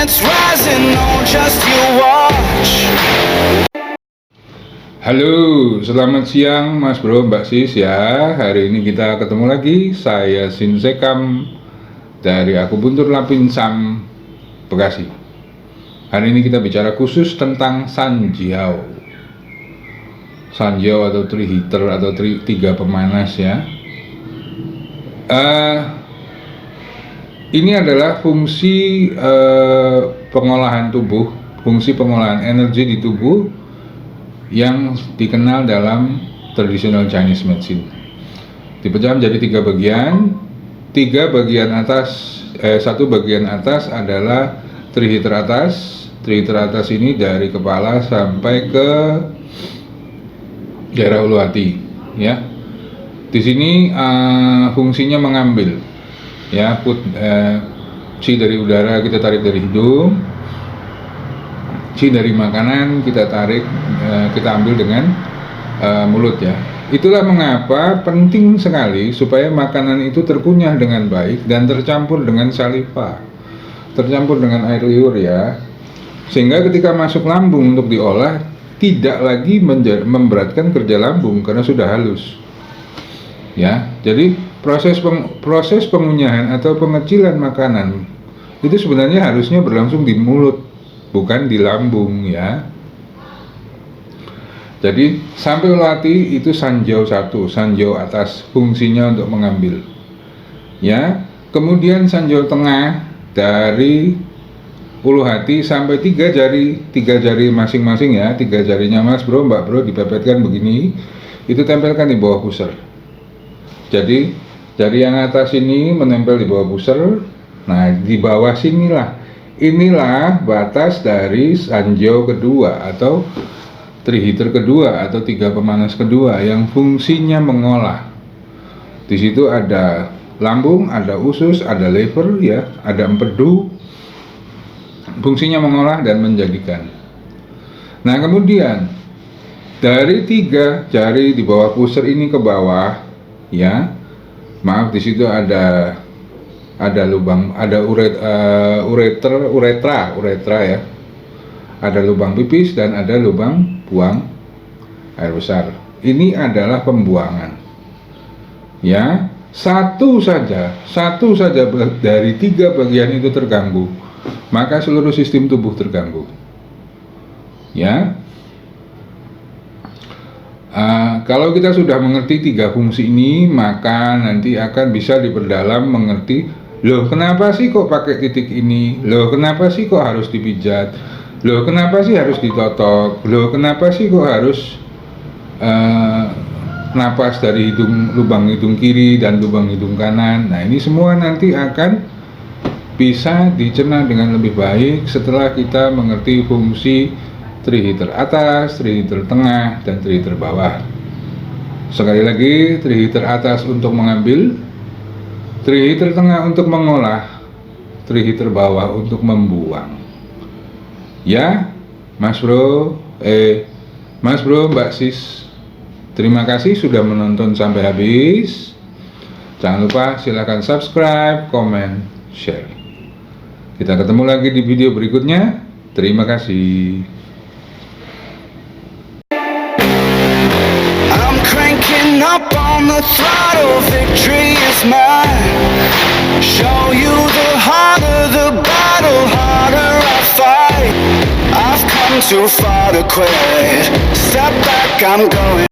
planets rising, no, just you watch. Halo, selamat siang Mas Bro, Mbak Sis ya. Hari ini kita ketemu lagi. Saya Sinsekam dari Akupuntur Lapinsam, Bekasi. Hari ini kita bicara khusus tentang Sanjiao. Sanjiao atau Triheater atau tiga pemanas ya. Ini adalah fungsi pengolahan tubuh, fungsi pengolahan energi di tubuh yang dikenal dalam traditional Chinese medicine. Dipecah menjadi tiga bagian atas. Satu bagian atas adalah Triheater atas. Triheater atas ini dari kepala sampai ke daerah ulu hati, ya. Di sini fungsinya mengambil, ya, qi dari udara kita tarik dari hidung, qi dari makanan kita tarik, kita ambil dengan mulut ya. Itulah mengapa penting sekali supaya makanan itu terkunyah dengan baik dan tercampur dengan saliva, tercampur dengan air liur ya, sehingga ketika masuk lambung untuk diolah tidak lagi memberatkan kerja lambung karena sudah halus ya. Jadi proses pengunyahan atau pengecilan makanan itu sebenarnya harusnya berlangsung di mulut, bukan di lambung ya. Jadi sampai ulu hati itu Sanjiao 1, Sanjiao atas, fungsinya untuk mengambil ya. Kemudian Sanjiao tengah dari ulu hati sampai tiga jari masing-masing ya, tiga jarinya Mas Bro, Mbak Bro dipepetkan begini, itu tempelkan di bawah pusar. Jadi jari yang atas ini menempel di bawah pusar. Nah, di bawah inilah batas dari Sanjiao kedua atau Triheater kedua atau tiga pemanas kedua yang fungsinya mengolah. Di situ ada lambung, ada usus, ada liver ya, ada empedu. Fungsinya mengolah dan menjadikan. Nah, kemudian dari tiga jari di bawah pusar ini ke bawah ya, maaf, di situ ada lubang, ada uretra ya, ada lubang pipis dan ada lubang buang air besar. Ini adalah pembuangan ya. Satu saja dari tiga bagian itu terganggu, maka seluruh sistem tubuh terganggu ya. Kalau kita sudah mengerti tiga fungsi ini, maka nanti akan bisa diperdalam mengerti, loh kenapa sih kok pakai titik ini, loh kenapa sih kok harus dipijat, loh kenapa sih harus ditotok, loh kenapa sih kok harus napas dari lubang hidung kiri dan lubang hidung kanan. Nah, ini semua nanti akan bisa dicerna dengan lebih baik setelah kita mengerti fungsi Triheater atas, Triheater tengah, dan Triheater bawah. Sekali lagi, Triheater atas untuk mengambil, Triheater tengah untuk mengolah, Triheater bawah untuk membuang. Ya, Mas Bro, Mbak Sis, terima kasih sudah menonton sampai habis. Jangan lupa silakan subscribe, comment, share. Kita ketemu lagi di video berikutnya. Terima kasih. I'm cranking up on the throttle, victory is mine. Show you the harder the battle, harder I fight. I've come too far to quit. Step back, I'm going.